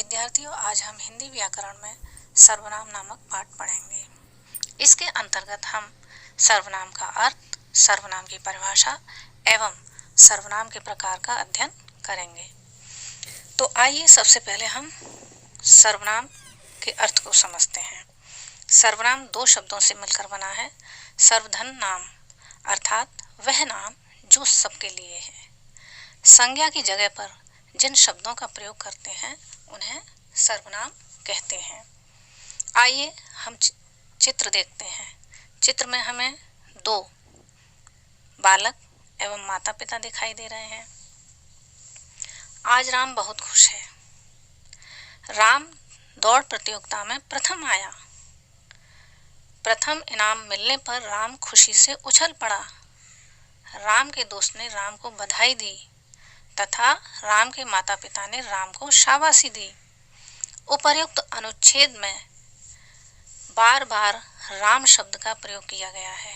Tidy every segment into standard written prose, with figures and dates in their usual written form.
विद्यार्थियों, आज हम हिंदी व्याकरण में सर्वनाम नामक पाठ पढ़ेंगे। इसके अंतर्गत हम सर्वनाम का अर्थ, सर्वनाम की परिभाषा एवं सर्वनाम के प्रकार का अध्ययन करेंगे। तो आइए सबसे पहले हम सर्वनाम के अर्थ को समझते हैं। सर्वनाम दो शब्दों से मिलकर बना है। सर्वधन नाम अर्थात वह नाम जो सबके लिए है। संज्ञा की जगह पर जिन शब्दों का प्रयोग करते हैं उन्हें सर्वनाम कहते हैं। आइए हम चित्र देखते हैं। चित्र में हमें दो बालक एवं माता पिता दिखाई दे रहे हैं। आज राम बहुत खुश है। राम दौड़ प्रतियोगिता में प्रथम आया। प्रथम इनाम मिलने पर राम खुशी से उछल पड़ा। राम के दोस्त ने राम को बधाई दी तथा राम के माता पिता ने राम को शाबाशी दी। उपर्युक्त अनुच्छेद में बार बार राम शब्द का प्रयोग किया गया है,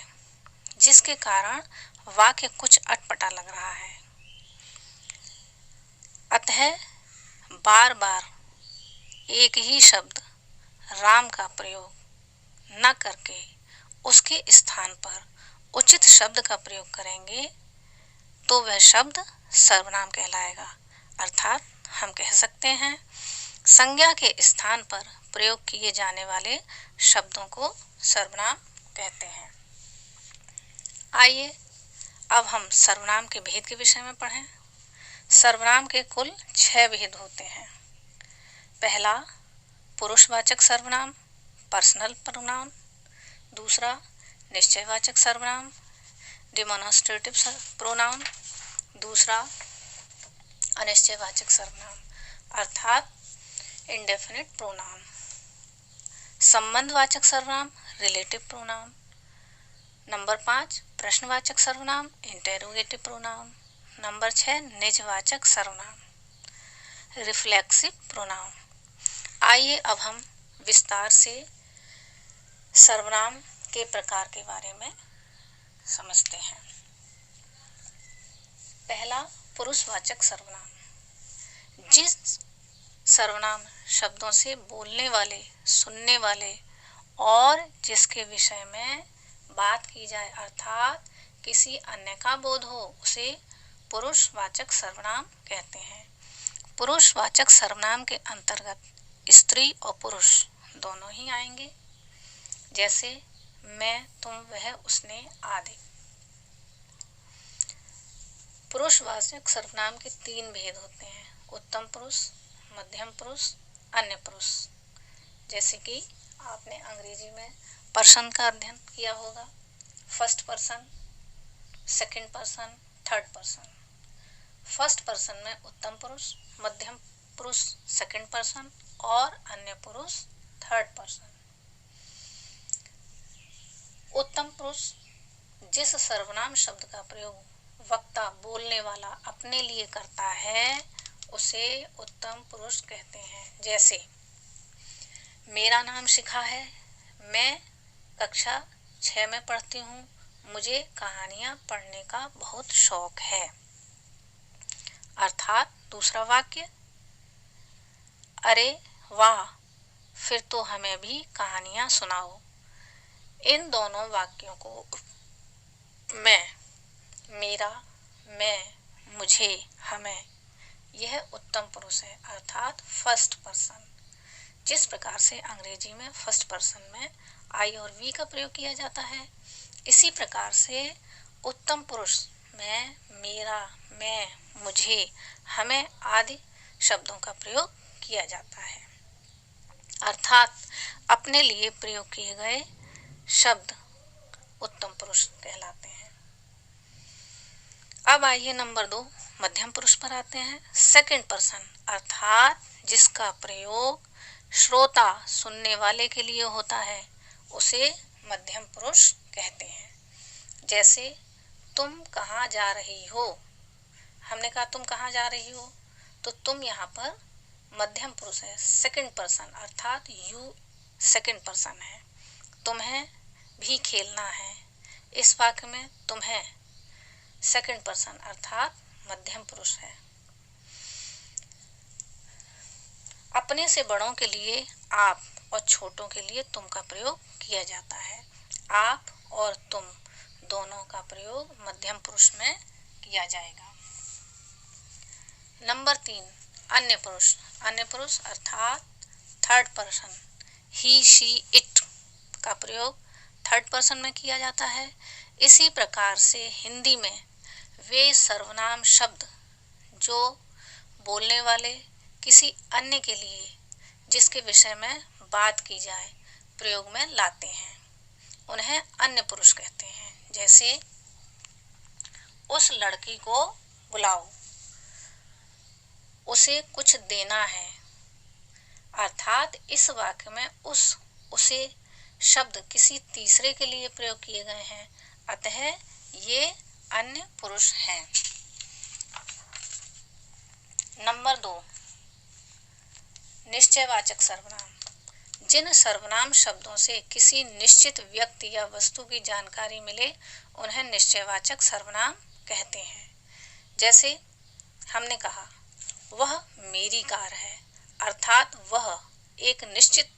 जिसके कारण वाक्य कुछ अटपटा लग रहा है। अतः बार बार एक ही शब्द राम का प्रयोग न करके उसके स्थान पर उचित शब्द का प्रयोग करेंगे तो वह शब्द सर्वनाम कहलाएगा। अर्थात हम कह सकते हैं संज्ञा के स्थान पर प्रयोग किए जाने वाले शब्दों को सर्वनाम कहते हैं। आइए अब हम सर्वनाम के भेद के विषय में पढ़ें। सर्वनाम के कुल 6 भेद होते हैं। पहला पुरुषवाचक सर्वनाम, पर्सनल प्रोनाउन। दूसरा निश्चयवाचक सर्वनाम, डिमॉन्स्ट्रेटिव प्रोनाउन। दूसरा अनिश्चयवाचक सर्वनाम अर्थात इंडेफिनिट प्रोनाउन। संबंधवाचक सर्वनाम, रिलेटिव प्रोनाउन। नंबर 5 प्रश्नवाचक सर्वनाम, इंटेरोगेटिव प्रोनाउन। नंबर 6 निजवाचक सर्वनाम, रिफ्लेक्सिव प्रोनाउन। आइए अब हम विस्तार से सर्वनाम के प्रकार के बारे में समझते हैं। पहला पुरुषवाचक सर्वनाम। जिस सर्वनाम शब्दों से बोलने वाले, सुनने वाले और जिसके विषय में बात की जाए अर्थात किसी अन्य का बोध हो उसे पुरुषवाचक सर्वनाम कहते हैं। पुरुषवाचक सर्वनाम के अंतर्गत स्त्री और पुरुष दोनों ही आएंगे, जैसे मैं, तुम, वह, उसने आदि। पुरुषवाचक सर्वनाम के 3 भेद होते हैं। उत्तम पुरुष, मध्यम पुरुष, अन्य पुरुष। जैसे कि आपने अंग्रेजी में पर्सन का अध्ययन किया होगा। First person, second person, third person. First person में उत्तम पुरुष, मध्यम पुरुष सेकंड पर्सन और अन्य पुरुष थर्ड पर्सन। उत्तम पुरुष जिस सर्वनाम शब्द का प्रयोग वक्ता, बोलने वाला अपने लिए करता है उसे उत्तम पुरुष कहते हैं। जैसे मेरा नाम शिखा है, मैं कक्षा 6 में पढ़ती हूँ, मुझे कहानियाँ पढ़ने का बहुत शौक है। अर्थात दूसरा वाक्य, अरे वाह, फिर तो हमें भी कहानियाँ सुनाओ। इन दोनों वाक्यों को मैं, मेरा, मैं, मुझे, हमें, यह उत्तम पुरुष है अर्थात फर्स्ट पर्सन। जिस प्रकार से अंग्रेजी में फर्स्ट पर्सन में आई और वी का प्रयोग किया जाता है, इसी प्रकार से उत्तम पुरुष मैं, मेरा, मैं, मुझे, हमें आदि शब्दों का प्रयोग किया जाता है। अर्थात अपने लिए प्रयोग किए गए शब्द उत्तम पुरुष कहलाते हैं। अब आइए नंबर 2 मध्यम पुरुष पर आते हैं। सेकंड पर्सन अर्थात जिसका प्रयोग श्रोता, सुनने वाले के लिए होता है उसे मध्यम पुरुष कहते हैं। जैसे तुम कहाँ जा रही हो, हमने कहा तुम कहाँ जा रही हो, तो तुम यहाँ पर मध्यम पुरुष है, सेकंड पर्सन अर्थात यू सेकंड पर्सन है। तुम्हें भी खेलना है, इस वाक्य में तुम्हें सेकंड पर्सन अर्थात मध्यम पुरुष है। अपने से बड़ों के लिए आप और छोटों के लिए तुम का प्रयोग किया जाता है। आप और तुम दोनों का प्रयोग मध्यम पुरुष में किया जाएगा। नंबर 3, अन्य पुरुष। अन्य पुरुष अर्थात third person, he, she, it का प्रयोग थर्ड पर्सन में किया जाता है। इसी प्रकार से हिंदी में वे सर्वनाम शब्द जो बोलने वाले किसी अन्य के लिए जिसके विषय में बात की जाए प्रयोग में लाते हैं, उन्हें अन्य पुरुष कहते हैं। जैसे उस लड़की को बुलाओ, उसे कुछ देना है, अर्थात इस वाक्य में उसे शब्द किसी तीसरे के लिए प्रयोग किए गए हैं, अतः ये अन्य पुरुष हैं। नंबर 2, निश्चयवाचक सर्वनाम। जिन सर्वनाम शब्दों से किसी निश्चित व्यक्ति या वस्तु की जानकारी मिले उन्हें निश्चयवाचक सर्वनाम कहते हैं। जैसे हमने कहा वह मेरी कार है, अर्थात वह एक निश्चित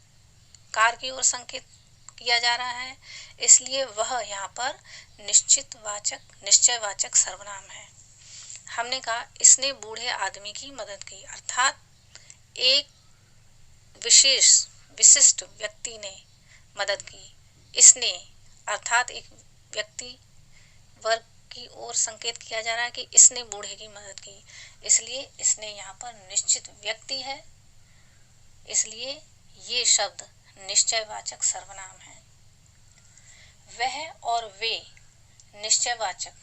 कार की ओर संकेत किया जा रहा है, इसलिए वह यहाँ पर निश्चयवाचक सर्वनाम है। हमने कहा इसने बूढ़े आदमी की मदद की, अर्थात एक विशिष्ट व्यक्ति ने मदद की। इसने अर्थात एक व्यक्ति वर्ग की ओर संकेत किया जा रहा है कि इसने बूढ़े की मदद की, इसलिए इसने यहाँ पर निश्चित व्यक्ति है, इसलिए ये शब्द निश्चयवाचक सर्वनाम है। वह और वे निश्चयवाचक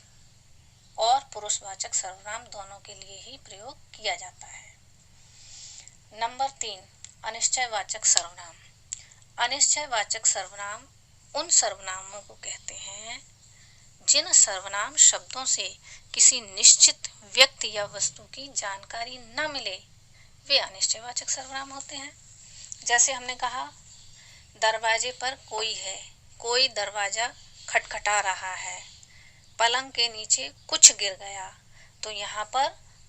और पुरुषवाचक सर्वनाम दोनों के लिए ही प्रयोग किया जाता है। नंबर 3, अनिश्चयवाचक सर्वनाम। अनिश्चयवाचक सर्वनाम उन सर्वनामों को कहते हैं जिन सर्वनाम शब्दों से किसी निश्चित व्यक्ति या वस्तु की जानकारी न मिले वे अनिश्चयवाचक सर्वनाम होते हैं। जैसे हमने कहा दरवाजे पर कोई है, कोई दरवाजा खटखटा रहा है, पलंग के नीचे कुछ गिर गया, तो यहाँ पर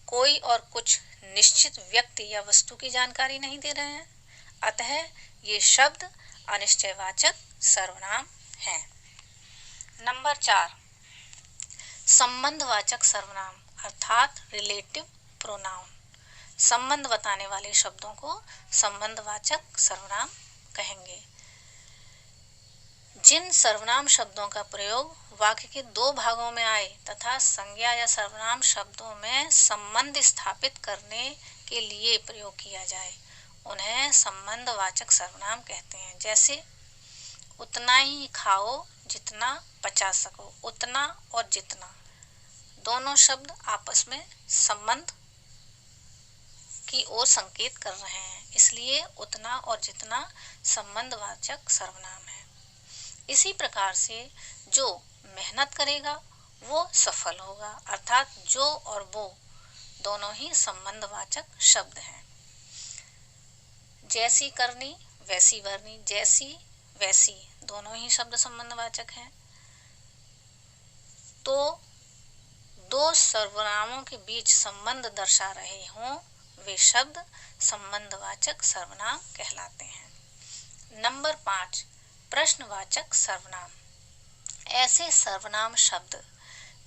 कोई और कुछ निश्चित व्यक्ति या वस्तु की जानकारी नहीं दे रहे हैं, अतः ये शब्द अनिश्चयवाचक सर्वनाम हैं। नंबर 4, संबंधवाचक सर्वनाम अर्थात रिलेटिव प्रोनाउन। संबंध बताने वाले शब्दों को संबंधवाचक सर्वनाम कहेंगे। जिन सर्वनाम शब्दों का प्रयोग वाक्य के 2 भागों में आए तथा संज्ञा या सर्वनाम शब्दों में संबंध स्थापित करने के लिए प्रयोग किया जाए उन्हें संबंधवाचक सर्वनाम कहते हैं। जैसे उतना ही खाओ जितना पचा सको। उतना और जितना दोनों शब्द आपस में संबंध की ओर संकेत कर रहे हैं, इसलिए उतना और जितना संबंधवाचक सर्वनाम है। इसी प्रकार से जो मेहनत करेगा वो सफल होगा, अर्थात जो और वो दोनों ही संबंधवाचक शब्द हैं। जैसी करनी वैसी भरनी, जैसी वैसी दोनों ही शब्द संबंधवाचक हैं। तो 2 सर्वनामों के बीच संबंध दर्शा रहे हों वे शब्द संबंधवाचक सर्वनाम कहलाते हैं। नंबर 5, प्रश्नवाचक सर्वनाम। ऐसे सर्वनाम शब्द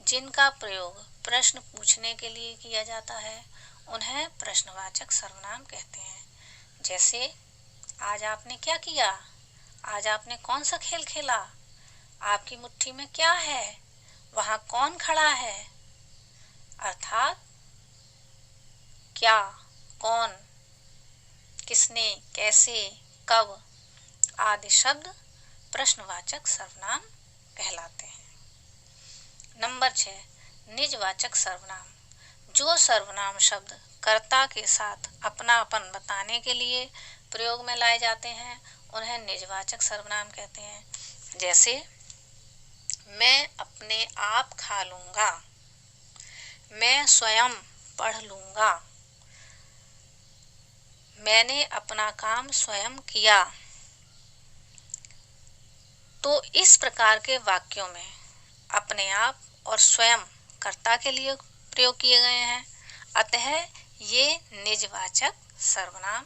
जिनका प्रयोग प्रश्न पूछने के लिए किया जाता है उन्हें प्रश्नवाचक सर्वनाम कहते हैं। जैसे आज आपने क्या किया, आज आपने कौन सा खेल खेला, आपकी मुट्ठी में क्या है, वहां कौन खड़ा है, अर्थात क्या, कौन, किसने, कैसे, कब आदि शब्द प्रश्नवाचक सर्वनाम कहलाते हैं। नंबर 6, निजवाचक सर्वनाम। जो सर्वनाम शब्द कर्ता के साथ अपनापन बताने के लिए प्रयोग में लाए जाते हैं उन्हें निजवाचक सर्वनाम कहते हैं। जैसे मैं अपने आप खा लूंगा, मैं स्वयं पढ़ लूंगा, मैंने अपना काम स्वयं किया। तो इस प्रकार के वाक्यों में अपने आप और स्वयं कर्ता के लिए प्रयोग किए गए हैं, अतः ये निजवाचक सर्वनाम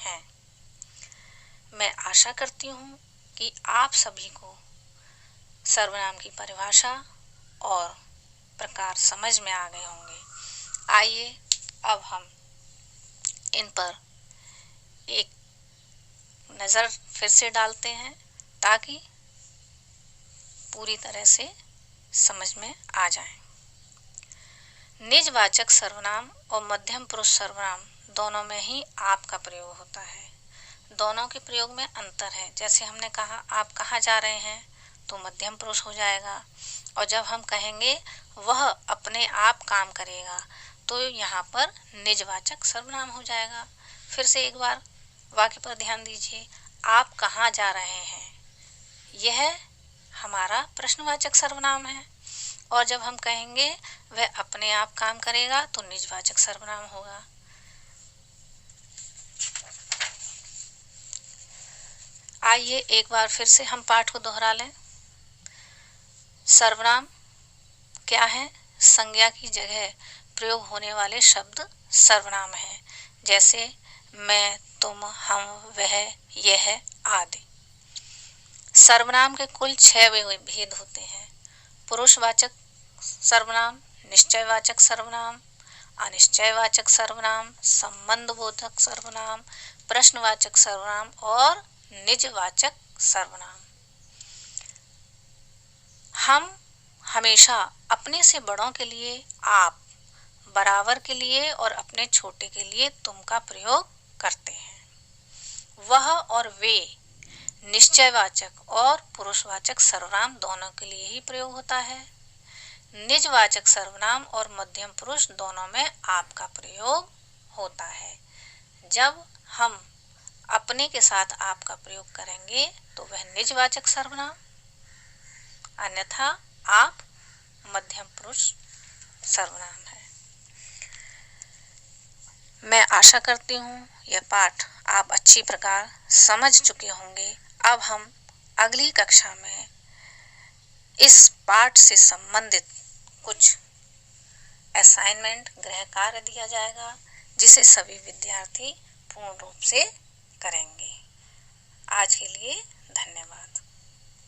हैं। मैं आशा करती हूँ कि आप सभी को सर्वनाम की परिभाषा और प्रकार समझ में आ गए होंगे। आइए अब हम इन पर एक नज़र फिर से डालते हैं ताकि पूरी तरह से समझ में आ जाए। निजवाचक सर्वनाम और मध्यम पुरुष सर्वनाम दोनों में ही आप का प्रयोग होता है। दोनों के प्रयोग में अंतर है। जैसे हमने कहा आप कहाँ जा रहे हैं तो मध्यम पुरुष हो जाएगा, और जब हम कहेंगे वह अपने आप काम करेगा तो यहाँ पर निजवाचक सर्वनाम हो जाएगा। फिर से एक बार वाक्य पर ध्यान दीजिए। आप कहाँ जा रहे हैं, यह हमारा प्रश्नवाचक सर्वनाम है, और जब हम कहेंगे वह अपने आप काम करेगा तो निजवाचक सर्वनाम होगा। आइए एक बार फिर से हम पाठ को दोहरा लें। सर्वनाम क्या है? संज्ञा की जगह प्रयोग होने वाले शब्द सर्वनाम है। जैसे मैं, तुम, हम, वह, यह आदि। सर्वनाम के कुल 6 भेद होते हैं। पुरुषवाचक सर्वनाम, निश्चयवाचक सर्वनाम, अनिश्चयवाचक सर्वनाम, संबंधबोधक सर्वनाम, प्रश्नवाचक सर्वनाम और निजवाचक सर्वनाम। हम हमेशा अपने से बड़ों के लिए आप, बराबर के लिए और अपने छोटे के लिए तुम का प्रयोग करते हैं। वह और वे निश्चयवाचक और पुरुषवाचक सर्वनाम दोनों के लिए ही प्रयोग होता है। निजवाचक सर्वनाम और मध्यम पुरुष दोनों में आप का प्रयोग होता है। जब हम अपने के साथ आप का प्रयोग करेंगे तो वह निजवाचक सर्वनाम, अन्यथा आप मध्यम पुरुष सर्वनाम है। मैं आशा करती हूँ यह पाठ आप अच्छी प्रकार समझ चुके होंगे। अब हम अगली कक्षा में इस पाठ से संबंधित कुछ असाइनमेंट, गृह कार्य दिया जाएगा जिसे सभी विद्यार्थी पूर्ण रूप से करेंगे। आज के लिए धन्यवाद।